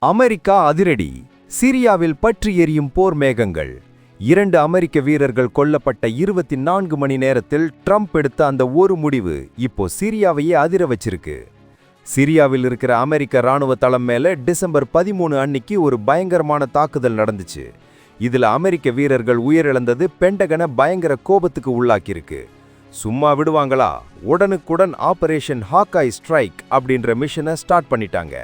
America அதிரடி. சிரியாவில் பற்றி எரியும் போர் மேகங்கள். 2 அமெரிக்க வீரர்கள் கொல்லப்பட்ட 24 மணி நேரத்தில் ட்ரம்ப் எடுத்த அந்த ஒரு முடிவு இப்போ சிரியாவையே அதிர வச்சிருக்கு. சிரியாவில் இருக்கிற அமெரிக்க ராணுவ தளம் மேல டிசம்பர் 13 அன்னிக்கு ஒரு பயங்கரமான தாக்குதல் நடந்துச்சு. இதுல அமெரிக்க வீரர்கள் உயிரிழந்தது பென்டகனை பயங்கர கோபத்துக்கு உள்ளாக்கியிருக்கு. சும்மா விடுவாங்களா? உடனுக்குடன் ஆபரேஷன் ஹாக்காய் ஸ்ட்ரைக் அப்படின்ற மிஷனை ஸ்டார்ட் பண்ணிட்டாங்க.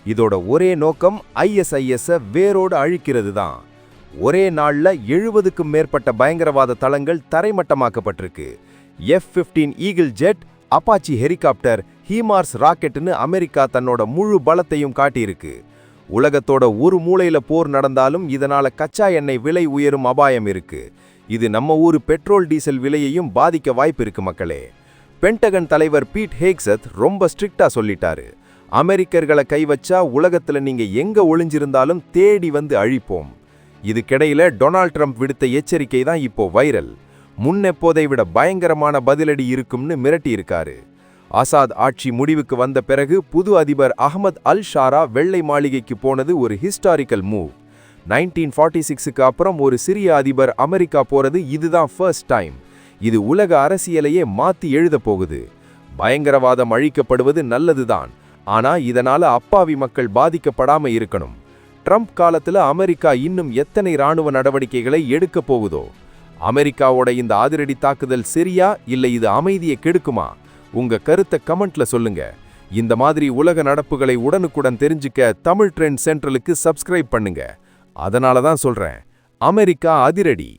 இதோட ஒரே நோக்கம் ISIS வேரோடு அழிக்கிறது தான். ஒரே நாள்ல 70க்கும் மேற்பட்ட பயங்கரவாத தளங்கள் தரைமட்டமாக்கப்பட்டிருக்கு. F-15 eagle jet, Apache helicopter, HIMARS ராக்கெட்னு அமெரிக்கா தன்னோட முழு பலத்தையும் காட்டியிருக்கு. உலகத்தோட ஒரு மூலையில போர் நடந்தாலும் இதனால கச்சா எண்ணெய் விலை உயரும் அபாயம் இருக்கு. இது நம்ம ஊரு பெட்ரோல் டீசல் விலையையும் பாதிக்க வாய்ப்பு இருக்கு மக்களே. பென்டகன் தலைவர் பீட் ஹேக்ஸத் ரொம்ப ஸ்ட்ரிக்டா சொல்லிட்டாரு. அமெரிக்கர்களை கை வச்சா உலகத்துல நீங்க எங்க ஒளிஞ்சிருந்தாலும் தேடி வந்து அழிப்போம். இதுக்கிடையில டொனால்ட் ட்ரம்ப் விடுத்த எச்சரிக்கை தான் இப்போ வைரல். முன்னெப்போதை விட பயங்கரமான பதிலடி இருக்கும்னு மிரட்டி இருக்காரு. ஆசாத் ஆட்சி முடிவுக்கு வந்த பிறகு புது அதிபர் அஹ்மத் அல் ஷாரா வெள்ளை மாளிகைக்கு போனது ஒரு ஹிஸ்டாரிக்கல் மூவ். 1946க்கு அப்புறம் ஒரு சிரிய அதிபர் அமெரிக்கா போறது இதுதான் ஃபர்ஸ்ட் டைம். இது உலக அரசியலையே மாத்தி எழுத போகுது. பயங்கரவாதம் அழிக்கப்படுவது நல்லதுதான், ஆனா இதனால அப்பாவி மக்கள் பாதிக்கப்படாம இருக்கணும். ட்ரம்ப் காலத்துல அமெரிக்கா இன்னும் எத்தனை ராணுவ நடவடிக்கைகளை எடுக்க போகுதோ? அமெரிக்காவோட இந்த அதிரடி தாக்குதல் சரியா இல்ல இது அமைதியை கெடுக்குமா? உங்க கருத்தை கமெண்ட்ல சொல்லுங்க. இந்த மாதிரி உலக நடப்புகளை உடனுக்குடன் தெரிஞ்சுக்க தமிழ் ட்ரெண்ட் சென்ட்ரலுக்கு சப்ஸ்கிரைப் பண்ணுங்க. அதனால தான் சொல்றேன், அமெரிக்கா அதிரடி.